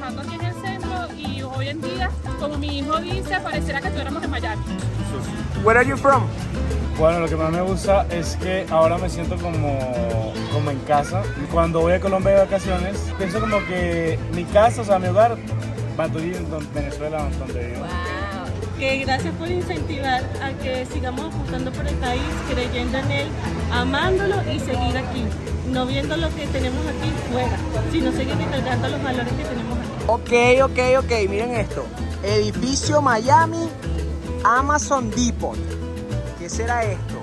trabajando aquí en el centro y hoy en día, como mi hijo dice, pareciera que estuviéramos en Miami. Where are you from? Bueno, lo que más me gusta es que ahora me siento como en casa. Cuando voy a Colombia de vacaciones, pienso como que mi casa, o sea, mi hogar, Maturín, Venezuela, donde vivo. Wow. Que gracias por incentivar a que sigamos apostando por el país, creyendo en él, amándolo y seguir aquí. No viendo lo que tenemos aquí fuera, sino seguir integrando los valores que tenemos aquí. Ok, miren esto. Edificio Miami, Amazon Depot. ¿Qué será esto?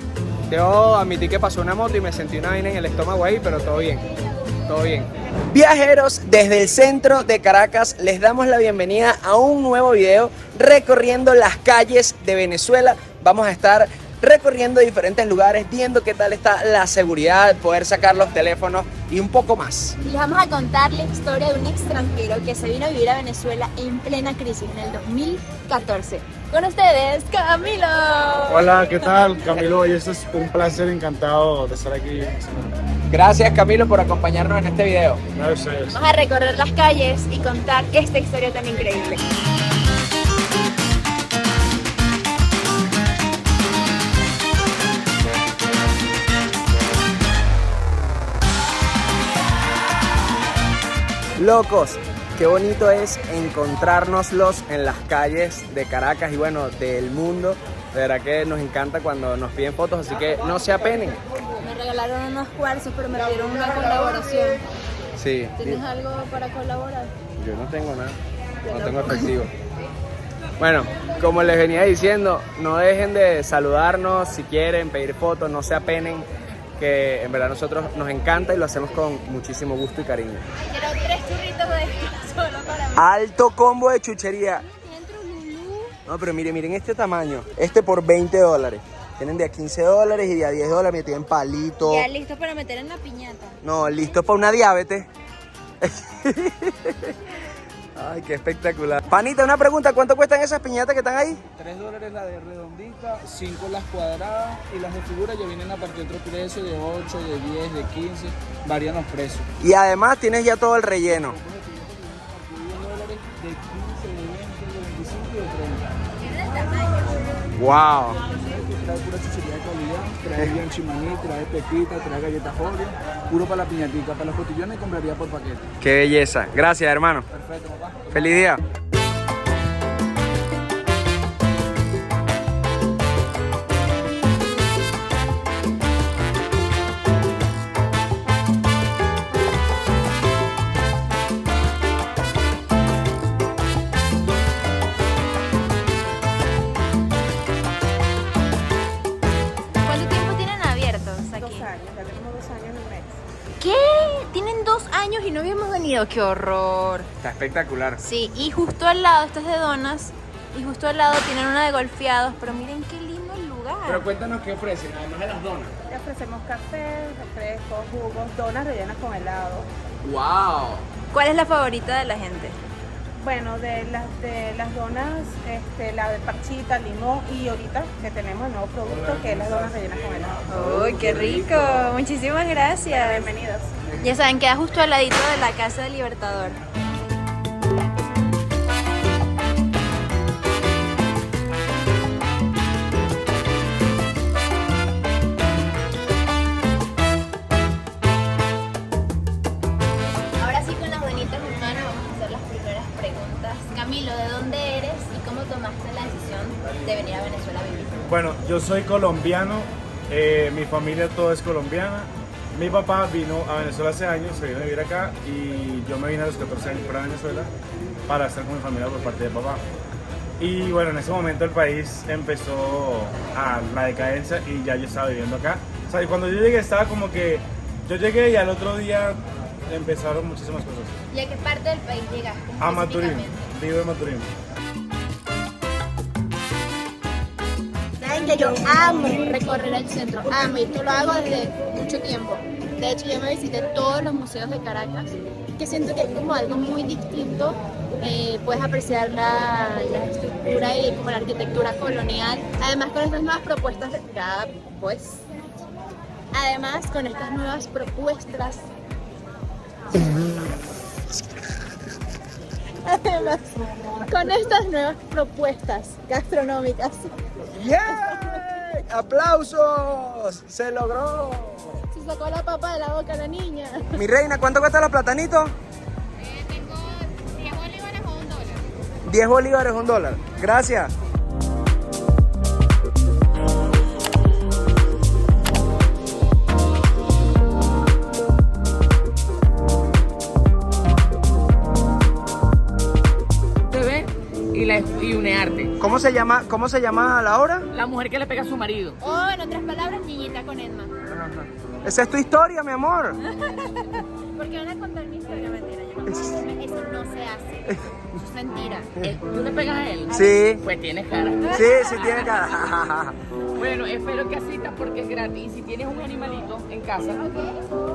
Debo admitir que pasó una moto y me sentí una vaina en el estómago ahí, pero todo bien, todo bien. Viajeros, desde el centro de Caracas les damos la bienvenida a un nuevo video recorriendo las calles de Venezuela. Vamos a estar recorriendo diferentes lugares, viendo qué tal está la seguridad, poder sacar los teléfonos y un poco más. Les vamos a contar la historia de un extranjero que se vino a vivir a Venezuela en plena crisis en el 2014. Con ustedes, Camilo. Hola, ¿qué tal? Camilo, hoy es un placer, encantado de estar aquí. Gracias, Camilo, por acompañarnos en este video. Gracias. Vamos a recorrer las calles y contar esta historia tan increíble. Locos, qué bonito es encontrárnoslos en las calles de Caracas y bueno, del mundo. De verdad que nos encanta cuando nos piden fotos, así que no se apenen. Me regalaron unos cuarzos, pero me pidieron una colaboración. Sí. ¿Tienes algo para colaborar? Yo no tengo nada, no tengo efectivo. Bueno, como les venía diciendo, no dejen de saludarnos si quieren, pedir fotos, no se apenen, que en verdad a nosotros nos encanta y lo hacemos con muchísimo gusto y cariño. Quiero 3 churritos de solo para mí. Alto combo de chuchería. No, pero miren este tamaño. Este por $20. Tienen de a $15 y de a $10. Me tienen palito. Ya listo para meter en la piñata. No, listo para una diabetes. Ay, qué espectacular. Panita, una pregunta. ¿Cuánto cuestan esas piñatas que están ahí? $3 la de redondita, 5 las cuadradas y las de figura ya vienen a partir de otro precio de 8, de 10, de 15, varían los precios. Y además tienes ya todo el relleno. $10, de 15, de 20, de 25 y de 30. Tiene el tamaño. Wow. Trae pura chuchería de calidad, trae bianchi maní, trae pepita, trae galletas Oreo, puro para la piñatica, para los cotillones compraría por paquete. Qué belleza. Gracias, hermano. Perfecto, papá. Feliz día. ¿Cuánto tiempo tienen abiertos aquí? 2 años, ya tenemos 2 años en un mes. ¿Qué? Tienen 2 años y no habíamos venido. ¡Qué horror! Está espectacular. Sí, y justo al lado, esto es de donas, y justo al lado tienen una de golfeados, pero miren qué lindo el lugar. Pero cuéntanos qué ofrecen, además de las donas. Le ofrecemos café, refrescos, jugos, donas rellenas con helado. Wow. ¿Cuál es la favorita de la gente? Bueno, de las donas, la de parchita, limón y ahorita que tenemos el nuevo producto que es las donas rellenas con helado. ¡Uy, qué rico! Muchísimas gracias. Bienvenidos. Ya saben, queda justo al ladito de la Casa del Libertador. Ahora sí, con las donitas en mano, vamos a hacer las primeras preguntas. Camilo, ¿de dónde eres y cómo tomaste la decisión de venir a Venezuela a vivir? Bueno, yo soy colombiano, mi familia toda es colombiana. Mi papá vino a Venezuela hace años, se vino a vivir acá y yo me vine a los 14 años para Venezuela para estar con mi familia por parte de papá. Y bueno, en ese momento el país empezó a la decadencia y ya yo estaba viviendo acá. O sea, y cuando yo llegué estaba como que, yo llegué y al otro día empezaron muchísimas cosas. ¿Y a qué parte del país llegaste? A Maturín, específicamente? vivo en Maturín. Saben que yo amo recorrer el centro, amo, y esto lo hago desde mucho tiempo. De hecho, yo me visité todos los museos de Caracas, que siento que es como algo muy distinto. Puedes apreciar la estructura y como la arquitectura colonial. Además, con estas nuevas propuestas, además con estas nuevas propuestas además con estas nuevas propuestas gastronómicas. ¡Yeah! ¡Aplausos! ¡Se logró! Se sacó la papa de la boca la niña. Mi reina, ¿cuánto cuestan los platanitos? Tengo 10 bolívares o $1. 10 bolívares, $1. Gracias. Y unearte. ¿Cómo se llama la hora? La mujer que le pega a su marido. O en otras palabras, niñita con Edma. Esa es tu historia, mi amor. Porque van a contar mi historia, mentira. Yo no, eso no se hace. Es mentira. ¿Tú le pegas a él? Sí. Pues tienes cara. Sí, sí tiene cara. Bueno, espero que asistas porque es gratis. Si tienes un animalito en casa,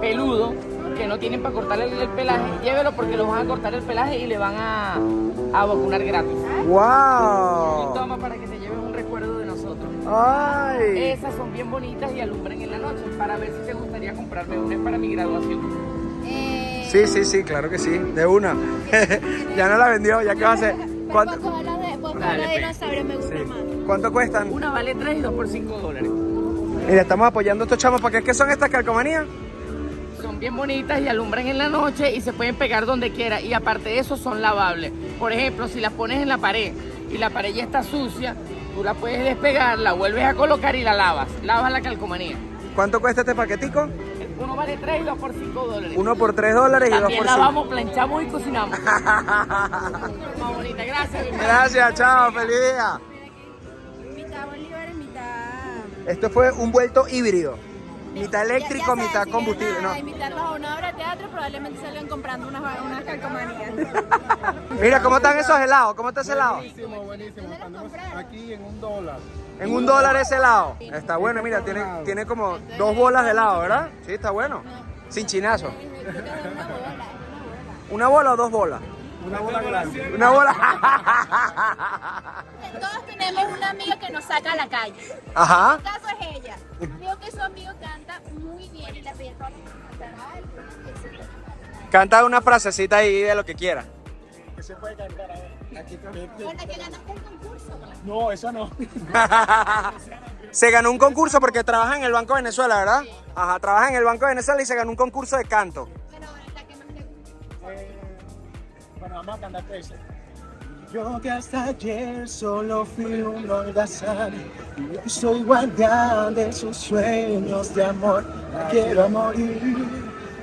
peludo, que no tienen para cortarle el pelaje, llévelo porque los van a cortar el pelaje y le van a vacunar gratis. ¡Wow! Y toma para que te lleves un recuerdo de nosotros. ¡Ay! Esas son bien bonitas y alumbran en la noche para ver si te gustaría comprarme una para mi graduación. Sí, claro que sí, de una. Ya no la vendió, ya que va a hacer. ¿Cuánto? de dinosaurio me gusta más. ¿Cuánto cuestan? Una vale 3 y 2 por $5. Mira, estamos apoyando a estos chamos porque ¿qué son estas calcomanías? Son bien bonitas y alumbran en la noche y se pueden pegar donde quiera. Y aparte de eso son lavables. Por ejemplo, si las pones en la pared y la pared ya está sucia, tú la puedes despegar, la vuelves a colocar y la lavas. Lavas la calcomanía. ¿Cuánto cuesta este paquetico? Uno vale 3 y 2 por $5. Uno por $3 y 2 También por 5. lavamos, planchamos y cocinamos. Más bonita, gracias. Gracias, chao, feliz día. Mitad bolívares, mitad... Esto fue un vuelto híbrido. Mitad eléctrico, Ya sabes, mitad si combustible, vienen ¿no? a invitarlos a una obra de teatro, probablemente salgan comprando unas calcomanías. Mira, ¿cómo están esos helados? ¿Cómo está ese helado? Buenísimo, buenísimo. Estamos aquí en $1. En $1 ese helado. Está bueno, mira, tiene como 2 bolas de helado, ¿verdad? Sí, está bueno. Sin chinazo. ¿Una bola o 2 bolas? Una bola grande. Una bola. Todos tenemos una amiga que nos saca a la calle. Ajá. El caso es ella. Dijo que su amigo canta muy bien y la pide para cantar algo. Canta una frasecita ahí de lo que quiera. ¿Qué se puede cantar ahora? Aquí también. Con la que ganaste el concurso. No, eso no. Se ganó un concurso porque trabaja en el Banco de Venezuela, ¿verdad? Ajá, trabaja en el Banco de Venezuela y se ganó un concurso de canto. Pero la que más te gusta. Bueno, vamos a cantar ese. Yo que hasta ayer solo fui un holgazán y hoy soy guardián de sus sueños de amor. La quiero morir,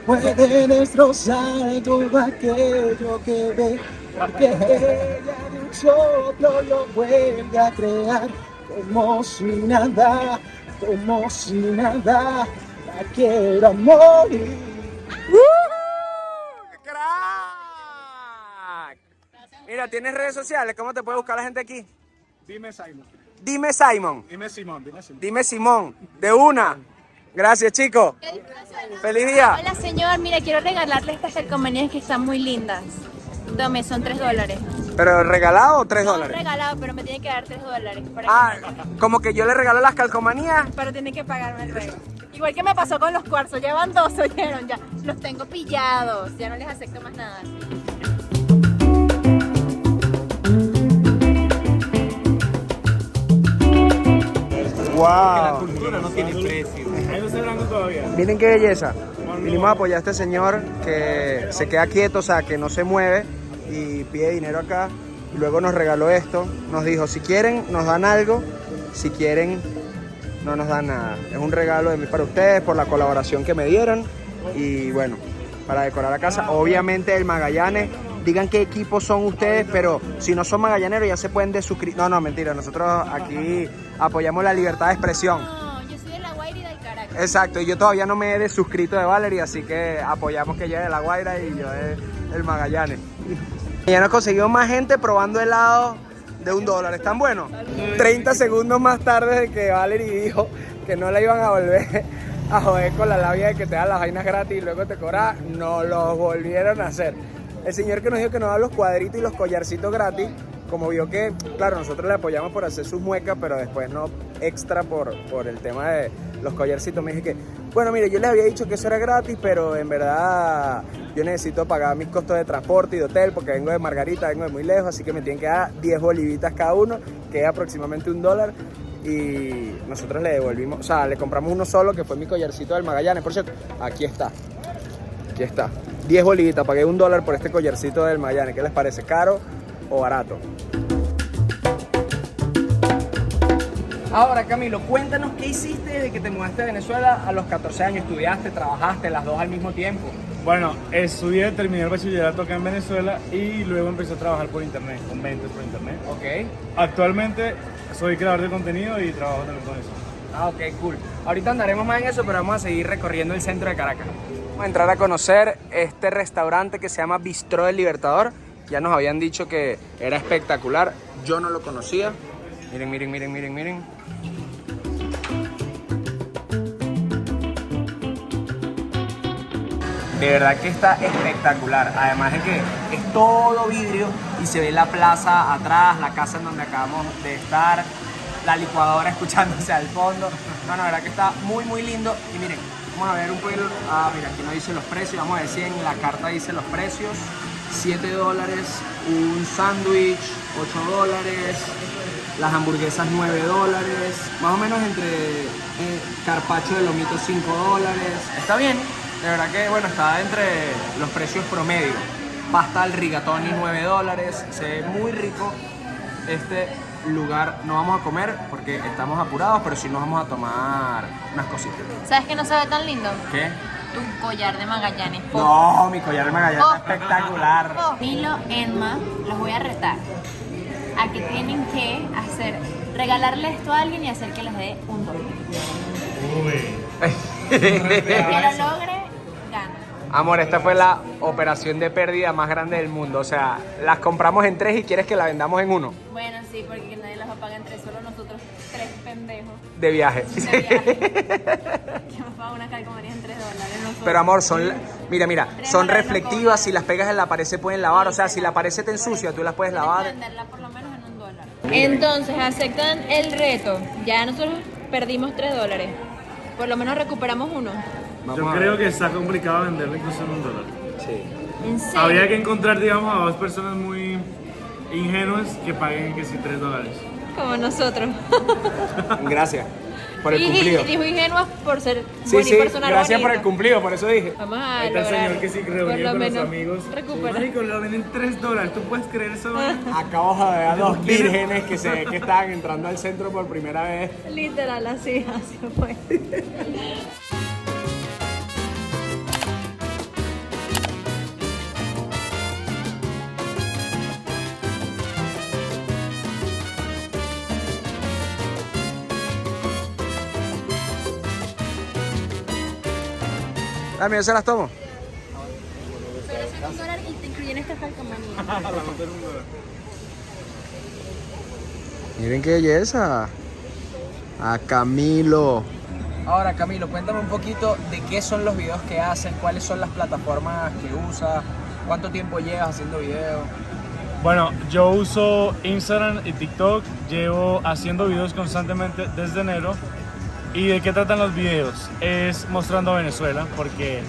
puede destrozar todo aquello que ve, porque ella de un soplo lo vuelve a crear como si nada, como si nada. La quiero morir. ¡Crack! Mira, ¿tienes redes sociales? ¿Cómo te puede buscar la gente aquí? Dime Simon. Dime Simon. Dime Simón, dime Simón. Dime Simón. De una. Gracias, chicos. Feliz día. Hola señor, mira, quiero regalarle estas calcomanías que están muy lindas. Tome, son $3. ¿Pero regalado o $3? No, regalado, pero me tiene que dar $3 para Ah, como que yo le regalo las calcomanías. pero tiene que pagarme el regalo. Igual que me pasó con los cuarzos, llevan 2, oyeron ya. Los tengo pillados, ya no les acepto más nada. Wow. Cultura no tiene precio. Ahí no está hablando todavía. Miren qué belleza. Vinimos a apoyar a este señor que se queda quieto, o sea, que no se mueve y pide dinero acá. Y luego nos regaló esto. Nos dijo, si quieren, nos dan algo. Si quieren, no nos dan nada. Es un regalo de mí para ustedes por la colaboración que me dieron. Y bueno, para decorar la casa. Obviamente el Magallanes. Digan qué equipo son ustedes, pero si no son magallaneros ya se pueden desuscribir. No, mentira. Nosotros aquí apoyamos la libertad de expresión. No, yo soy de La Guaira y del Caracas. Exacto, y yo todavía no me he desuscrito de Valerie, así que apoyamos que ella es de La Guaira y yo de el Magallanes. Ya nos conseguimos más gente probando helado de $1. ¿Están buenos? 30 segundos más tarde de que Valerie dijo que no la iban a volver a joder con la labia de que te dan las vainas gratis y luego te cobran, no los volvieron a hacer. El señor que nos dijo que nos da los cuadritos y los collarcitos gratis, como vio que, claro, nosotros le apoyamos por hacer sus muecas, pero después no extra por el tema de los collarcitos, me dije que, bueno, mire, yo les había dicho que eso era gratis, pero en verdad yo necesito pagar mis costos de transporte y de hotel porque vengo de Margarita, vengo de muy lejos, así que me tienen que dar 10 bolivitas cada uno, que es aproximadamente $1. Y nosotros le devolvimos, o sea, le compramos uno solo, que fue mi collarcito del Magallanes. Por cierto, aquí está. 10 bolivitas, pagué $1 por este collarcito del Magallanes. ¿Qué les parece? ¿Caro o barato? Ahora, Camilo, cuéntanos qué hiciste desde que te mudaste a Venezuela a los 14 años. ¿Estudiaste, trabajaste las dos al mismo tiempo? Bueno, estudié, terminé el bachillerato acá en Venezuela y luego empecé a trabajar por internet, con ventas por internet. Ok. Actualmente soy creador de contenido y trabajo también con eso. Ah, ok, cool. Ahorita andaremos más en eso, pero vamos a seguir recorriendo el centro de Caracas. Vamos a entrar a conocer este restaurante que se llama Bistró del Libertador. Ya nos habían dicho que era espectacular. Yo no lo conocía. Miren, miren, miren, miren, miren. De verdad que está espectacular. Además de que es todo vidrio y se ve la plaza atrás, la casa en donde acabamos de estar, la licuadora escuchándose al fondo. No, la verdad que está muy, muy lindo. Y miren, vamos a ver un poquito. Ah, mira, aquí no dice los precios. Vamos a decir, en la carta dice los precios. $7, un sándwich, $8, las hamburguesas $9, más o menos entre carpaccio de lomito $5. Está bien, de verdad que bueno, está entre los precios promedio. Pasta al rigatoni $9, se ve muy rico. Este lugar no vamos a comer porque estamos apurados, pero sí nos vamos a tomar unas cositas. ¿Sabes qué no se ve tan lindo? ¿Qué? Tu collar de Magallanes. No, mi collar de Magallanes está espectacular. Milo, Emma, los voy a retar a que tienen que regalarle esto a alguien y hacer que les dé $1. El que lo logre, gana. Amor, esta fue la operación de pérdida más grande del mundo. O sea, las compramos en 3 y quieres que la vendamos en 1. Bueno, sí, porque nadie las va a pagar en 3, solo nosotros 3 pendejos De viaje. de viaje. Que nos paga una calcomanía en $3 nosotros. Pero amor, mira, son $3 reflectivas. Si las pegas en la pared se pueden lavar. O sea, si la pared se te ensucia, tú las puedes lavar. Venderla por lo menos en $1. Entonces, aceptan el reto. Ya nosotros perdimos $3. Por lo menos recuperamos uno. Yo creo que está complicado venderlo incluso en $1. Sí. ¿En serio? Habría que encontrar, digamos, a dos personas muy ingenuas que paguen que sí $3. Como nosotros. Gracias por el cumplido. Y dijo ingenuas por ser Sí, buena sí, y personal gracias por bonita. el cumplido, por eso dije. Vamos a Ahí está el lograr señor que sí por reunió lo con los menos amigos. recuperar. Marico, lo venden $3. ¿Tú puedes creer eso? Acabo de ver a dos vírgenes que se ve que estaban entrando al centro por primera vez. Literal, así fue. Dame, yo se las tomo. Pero son $1 y te incluyen esta calcomanía. Miren qué belleza. A Camilo. Ahora, Camilo, cuéntame un poquito de qué son los videos que haces, cuáles son las plataformas que usas, cuánto tiempo llevas haciendo videos. Bueno, yo uso Instagram y TikTok. Llevo haciendo videos constantemente desde enero. ¿Y de qué tratan los videos? Es mostrando Venezuela, porque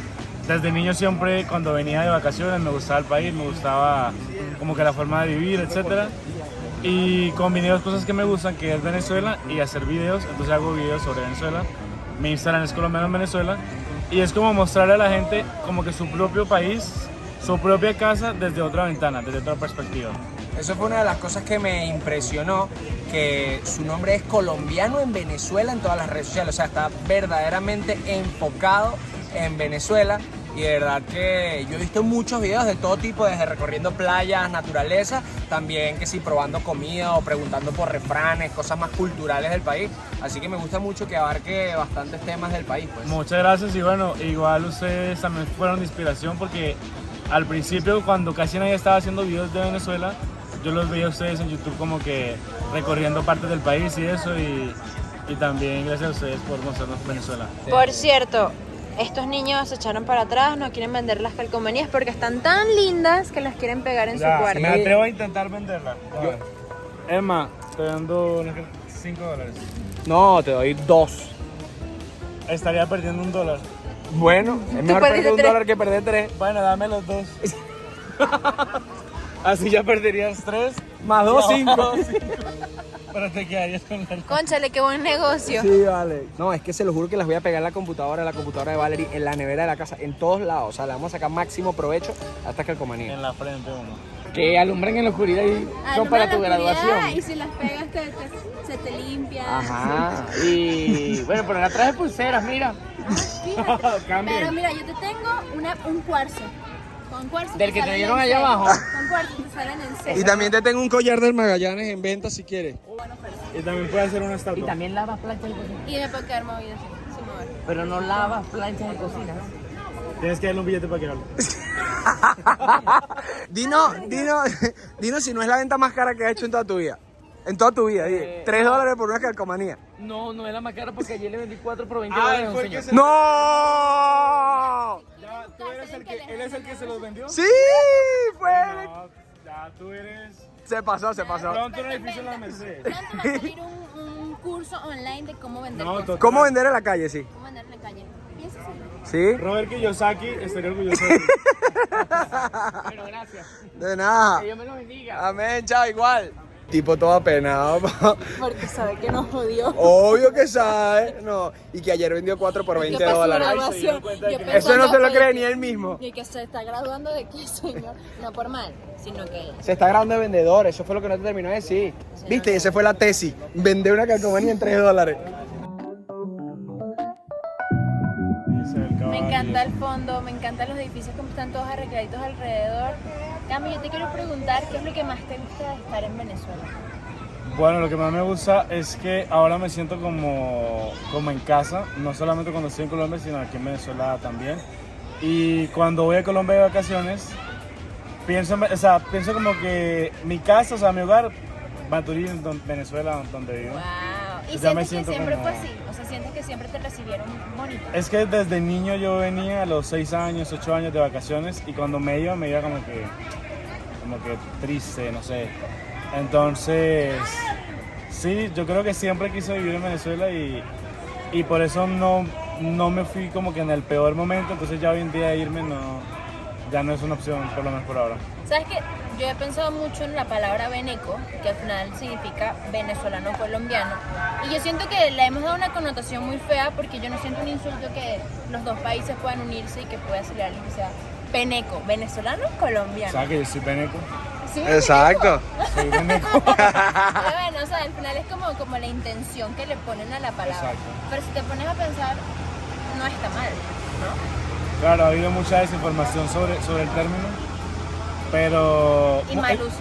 desde niño siempre cuando venía de vacaciones me gustaba el país, me gustaba como que la forma de vivir, etc. Y combiné dos cosas que me gustan, que es Venezuela y hacer videos, entonces hago videos sobre Venezuela. Mi Instagram es colombiano en Venezuela y es como mostrarle a la gente como que su propio país, su propia casa desde otra ventana, desde otra perspectiva. Eso fue una de las cosas que me impresionó, que su nombre es colombiano en Venezuela en todas las redes sociales, o sea, está verdaderamente enfocado en Venezuela. Y de verdad que yo he visto muchos videos de todo tipo, desde recorriendo playas, naturaleza, también que sí, probando comida o preguntando por refranes, cosas más culturales del país. Así que me gusta mucho que abarque bastantes temas del país, pues. Muchas gracias y bueno, igual ustedes también fueron de inspiración porque al principio cuando casi nadie estaba haciendo videos de Venezuela, yo los veía a ustedes en YouTube como que recorriendo partes del país y eso y también gracias a ustedes por mostrarnos Venezuela. Por cierto, Estos niños se echaron para atrás, no quieren vender las calcomanías porque están tan lindas que las quieren pegar en su cuarto. Me atrevo a intentar venderla. Emma, estoy dando $5. No, te doy 2. Estaría perdiendo $1. Bueno, es mejor perder $1 que perder 3. Bueno, dame los 2. Así ya perderías 3. Más 2, 5. Pero te quedarías con la... Cónchale, qué buen negocio. Sí, vale. No, es que se lo juro que las voy a pegar en la computadora de Valerie, en la nevera de la casa, en todos lados. O sea, le vamos a sacar máximo provecho hasta calcomanía. En la frente uno. Que alumbren en la oscuridad y son para tu graduación. Y si las pegas se te limpian. Ajá. Y bueno, pero la traje pulseras, mira. Pero mira, yo te tengo un cuarzo. Con cuarzo Del que te salen dieron en allá seco. abajo. Con cuarzo te salen en seco. Y también te tengo un collar del Magallanes en venta si quieres. Y también puede hacer una Y estatua. también lavas planchas de cocina. Y me puedo quedar movida así, sin mover. Pero no lavas planchas de cocina. Tienes que darle un billete para que hable. Dino si no es la venta más cara que has hecho en toda tu vida. En toda tu vida, dije. $3 por una calcomanía. No, no es la más cara porque ayer le vendí 4 por $20 a un señor. ¡No! ¿Tú eres él es el que se los vendió? ¡Sí! Fue. No, ya tú eres... Se pasó. Pronto en el edificio de la Merced. Pronto va a salir un curso online de cómo vender No, cosas. ¿Cómo vender en la calle, sí? Cómo vender en la calle. Y eso sí. ¿Sí? Robert Kiyosaki estaría orgulloso de ti. Bueno, gracias. De nada. Que Dios me lo bendiga. Amén, chao, igual. Tipo todo apenado. Porque sabe que nos jodió. Obvio que sabe. No. Y que ayer vendió 4 por $20. Eso no se lo cree ni él mismo. Y que se está graduando de qué, señor. No por mal, sino que... Se está grabando de vendedor, eso fue lo que no te terminó de decir. Viste, esa fue la tesis. Vender una calcomanía en $3. Me encanta el fondo, me encantan los edificios como están todos arregladitos alrededor. Cami, yo te quiero preguntar qué es lo que más te gusta de estar en Venezuela. Bueno, lo que más me gusta es que ahora me siento como en casa, no solamente cuando estoy en Colombia, sino aquí en Venezuela también. Y cuando voy a Colombia de vacaciones, pienso como que mi casa, o sea, mi hogar, Maturín, Venezuela, donde vivo. Wow. ¿Y Ya me sientes que siento siempre como- fue así? O sea, ¿sientes que siempre te recibieron bonito? Es que desde niño yo venía a los 6 años, 8 años de vacaciones y cuando me iba como que triste, no sé. Entonces, sí, yo creo que siempre quise vivir en Venezuela y por eso no me fui como que en el peor momento, entonces ya hoy en día irme ya no es una opción, por lo menos por ahora. ¿Sabes qué? Yo he pensado mucho en la palabra veneco, que al final significa venezolano colombiano. Y yo siento que le hemos dado una connotación muy fea porque yo no siento un insulto que los dos países puedan unirse y que pueda salir alguien que sea peneco, venezolano colombiano. ¿Sabes que yo soy veneco? ¿Sí, Exacto. Soy veneco. Pero bueno, o sea, al final es como la intención que le ponen a la palabra. Exacto. Pero si te pones a pensar, no está mal, ¿no? Claro, ha habido mucha desinformación sobre el término, pero... Y mal uso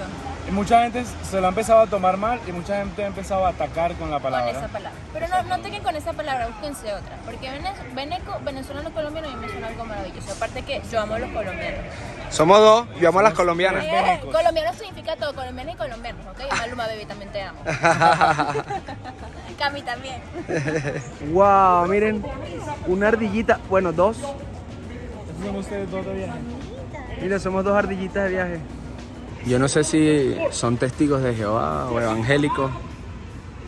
Mucha gente se lo ha empezado a tomar mal y mucha gente ha empezado a atacar con la con palabra. esa palabra. Pero no toquen con esa palabra, búsquense otra. Porque veneco, venezolano, colombiano, a mí me suena algo maravilloso. Aparte que yo amo a los colombianos. Somos dos, yo amo a las colombianas. Colombiano significa todo, colombiano y colombianos, ¿ok? Maluma, baby, también te amo. Cami también. Wow, miren, una ardillita, bueno, dos. ¿Estos son ustedes dos de viaje? Mira, somos dos ardillitas de viaje. Yo no sé si son testigos de Jehová o evangélicos,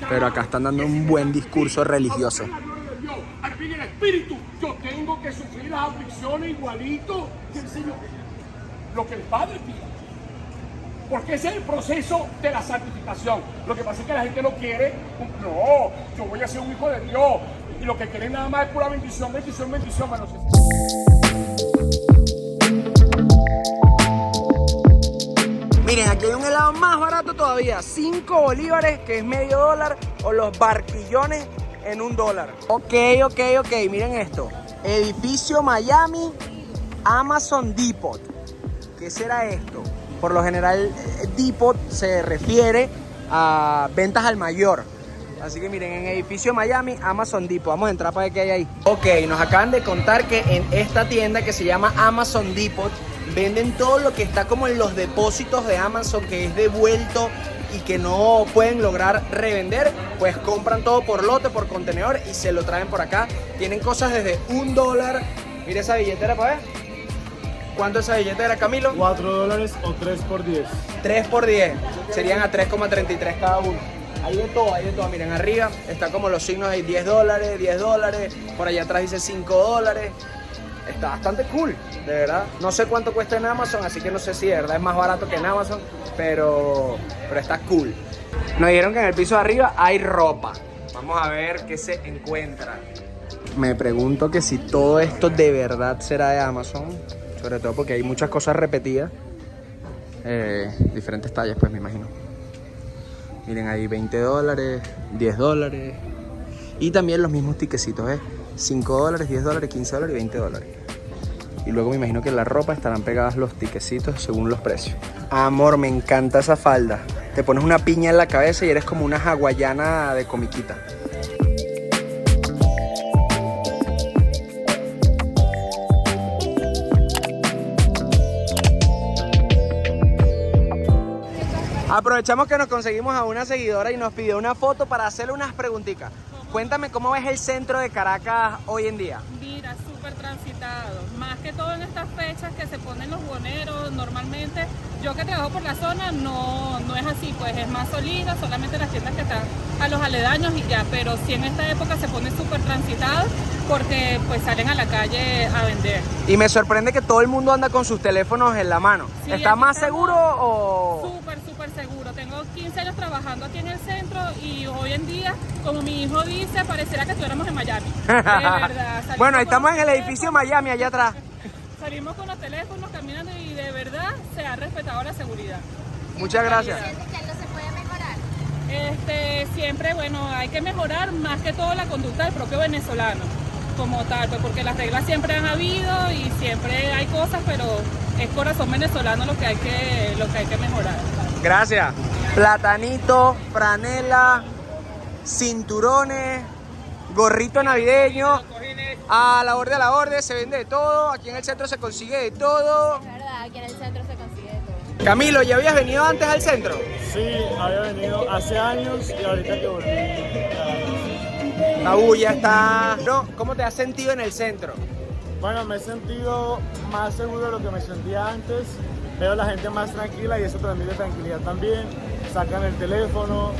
pero acá están dando un buen discurso religioso. Al fin el espíritu, yo tengo que sufrir las aflicciones igualito que el Señor, lo que el Padre pide. Porque ese es el proceso de la santificación. Lo que pasa es que la gente no quiere, no, yo voy a ser un hijo de Dios. Y lo que quieren nada más es pura bendición, bendición, bendición. Bueno, Miren, aquí hay un helado más barato todavía, 5 bolívares, que es medio dólar, o los barquillones en $1. Ok, miren esto. Edificio Miami, Amazon Depot. ¿Qué será esto? Por lo general, Depot se refiere a ventas al mayor. Así que miren, en edificio Miami, Amazon Depot. Vamos a entrar para ver qué hay ahí. Ok, nos acaban de contar que en esta tienda que se llama Amazon Depot venden todo lo que está como en los depósitos de Amazon, que es devuelto y que no pueden lograr revender, pues compran todo por lote, por contenedor y se lo traen por acá. Tienen cosas desde $1. Mira esa billetera para ver. ¿Cuánto es esa billetera, Camilo? $4 o 3 por 10. 3 por 10. Serían a 3,33 cada uno. Hay de todo, hay de todo. Miren, arriba están como los signos ahí, $10, $10. Por allá atrás dice $5. Está bastante cool, de verdad. No sé cuánto cuesta en Amazon, así que no sé si de verdad es más barato que en Amazon, pero está cool. Nos dijeron que en el piso de arriba hay ropa. Vamos a ver qué se encuentra. Me pregunto que si todo esto de verdad será de Amazon, sobre todo porque hay muchas cosas repetidas. Diferentes tallas, pues me imagino. Miren ahí, $20, $10. Y también los mismos tiquecitos, $5, $10, $15 y $20. Y luego me imagino que en la ropa estarán pegadas los tiquecitos según los precios. Amor, me encanta esa falda. Te pones una piña en la cabeza y eres como una hawaiana de comiquita. Aprovechamos que nos conseguimos a una seguidora y nos pidió una foto para hacerle unas preguntitas. Cuéntame cómo ves el centro de Caracas hoy en día. Mira, súper transitado. Más que todo en estas fechas que se ponen los buhoneros, normalmente yo que trabajo por la zona no es así, pues es más solida, solamente las tiendas que están a los aledaños y ya, pero sí en esta época se pone súper transitado porque pues salen a la calle a vender. Y me sorprende que todo el mundo anda con sus teléfonos en la mano. Sí, ¿Está más seguro o...? Súper seguro. Tengo 15 años trabajando aquí en el centro y hoy en día, como mi hijo dice, pareciera que estuviéramos en Miami. De verdad. Bueno, ahí estamos en el edificio Miami, allá atrás. Salimos con los teléfonos caminando y de verdad se ha respetado la seguridad. Muchas gracias. ¿Sientes que algo se puede mejorar? Siempre, bueno, hay que mejorar más que todo la conducta del propio venezolano como tal, pues porque las reglas siempre han habido y siempre hay cosas, pero es corazón venezolano lo que hay que mejorar. Gracias. Platanito, franela, cinturones, gorrito navideño. A la orde, se vende de todo. Aquí en el centro se consigue de todo. Es verdad, aquí en el centro se consigue de todo. Camilo, ¿ya habías venido antes al centro? Sí, había venido hace años y ahorita que volví. La bulla está... No, ¿cómo te has sentido en el centro? Bueno, me he sentido más seguro de lo que me sentía antes. Veo a la gente más tranquila y eso transmite tranquilidad también. Sacan el teléfono.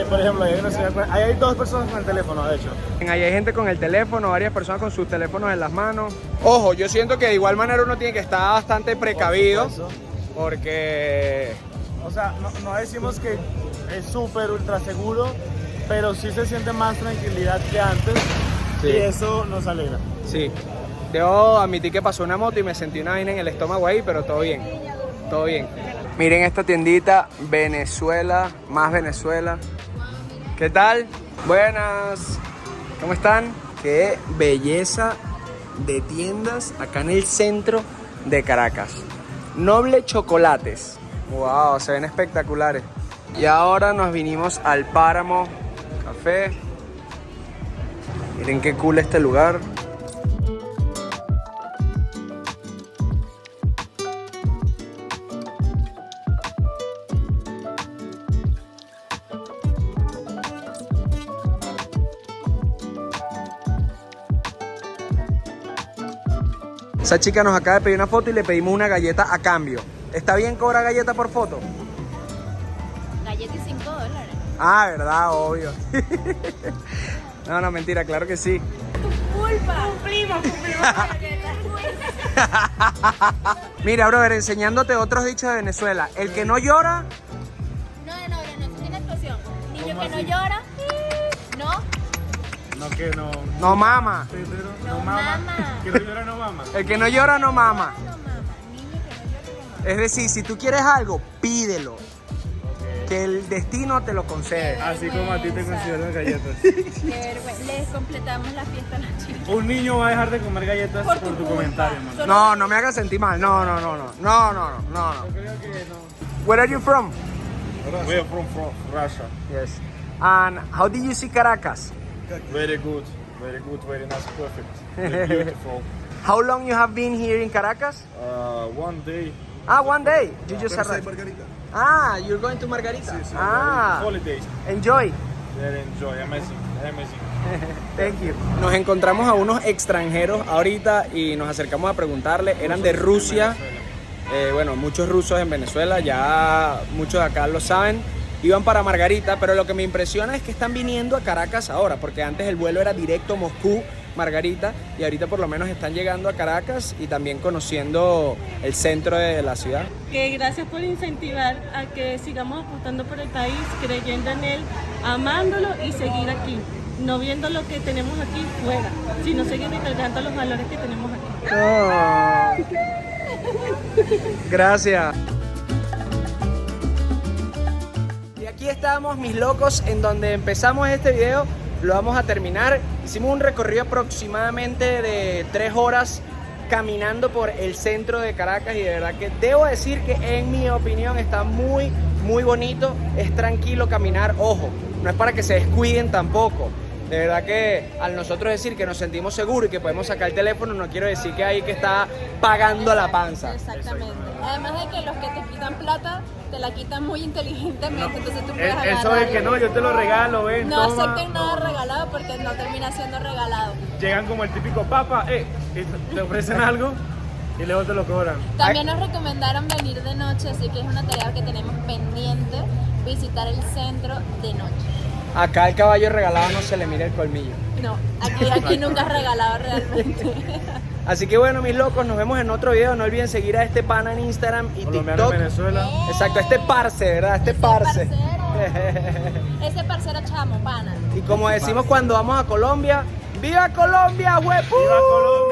Por ejemplo, ahí hay 2 personas con el teléfono, de hecho. Ahí hay gente con el teléfono, varias personas con sus teléfonos en las manos. Ojo, yo siento que de igual manera uno tiene que estar bastante precavido. Porque... O sea, no decimos que es súper ultra seguro, pero sí se siente más tranquilidad que antes. Sí. Y eso nos alegra. Sí. Debo admitir que pasó una moto y me sentí una vaina en el estómago ahí, pero todo bien. Todo bien. Miren esta tiendita, Venezuela, más Venezuela. ¿Qué tal? Buenas. ¿Cómo están? Qué belleza de tiendas acá en el centro de Caracas. Noble Chocolates. Wow, se ven espectaculares. Y ahora nos vinimos al Páramo Café. Miren qué cool este lugar. Esa chica nos acaba de pedir una foto y le pedimos una galleta a cambio. ¿Está bien cobrar galleta por foto? Galleta y $5. Ah, verdad, obvio. No, mentira, claro que sí. Tu culpa. Cumplimos. Mira, brother, enseñándote otros dichos de Venezuela. El que no llora... No, tiene expresión. Niño que no llora, no. No, que no. No mama. No mama. Que no llora, no mama. El que no llora no mama. No mama. Niño que no llora, no mama. Es decir, si tú quieres algo, pídelo. Que el destino te lo concede. Así como a ti te consideran las galletas. Qué vergüenza. Les completamos la fiesta a las chicas. Un niño va a dejar de comer galletas por tu comentario, man. No me hagas sentir mal. No. Yo creo que no. Where are you from? We are from Russia. Yes. And how do you see Caracas? Very good, very nice, perfect, very beautiful. How long you have been here in Caracas? 1 day, Ah, one day. You just Pero sí, arrived. Margarita. Ah, you're going to Margarita. Sí, sí, Ah, holidays. enjoy. Enjoy, amazing, amazing. Thank you. Nos encontramos a unos extranjeros ahorita y nos acercamos a preguntarle. Eran de Rusia. Bueno, muchos rusos en Venezuela, ya muchos de acá lo saben. Iban para Margarita, pero lo que me impresiona es que están viniendo a Caracas ahora, porque antes el vuelo era directo Moscú, Margarita, y ahorita por lo menos están llegando a Caracas y también conociendo el centro de la ciudad. Que gracias por incentivar a que sigamos apostando por el país, creyendo en él, amándolo y seguir aquí. No viendo lo que tenemos aquí fuera, sino seguir integrando los valores que tenemos aquí. Oh. Gracias. Y aquí estamos, mis locos, en donde empezamos este video, lo vamos a terminar. Hicimos un recorrido aproximadamente de 3 horas caminando por el centro de Caracas y de verdad que debo decir que en mi opinión está muy bonito, es tranquilo caminar, ojo, no es para que se descuiden tampoco. De verdad que al nosotros decir que nos sentimos seguros y que podemos sacar el teléfono, no quiero decir que hay que está pagando la panza. Exactamente. Además de que los que te quitan plata, te la quitan muy inteligentemente, entonces tú puedes agarrar. Eso es que no, yo te lo regalo, ven, No toma. acepten nada regalado porque no termina siendo regalado. Llegan como el típico papa, y te ofrecen algo y luego te lo cobran. También nos recomendaron venir de noche, así que es una tarea que tenemos pendiente, visitar el centro de noche. Acá el caballo regalado no se le mira el colmillo. No, aquí nunca has regalado realmente. Así que bueno, mis locos, nos vemos en otro video. No olviden seguir a este pana en Instagram y Colombiano TikTok. en Venezuela. Exacto, este parce, ¿verdad? Este parce. Ese parcero chamo, pana. Y como decimos cuando vamos a Colombia, ¡viva Colombia, huepu! ¡Viva Colombia!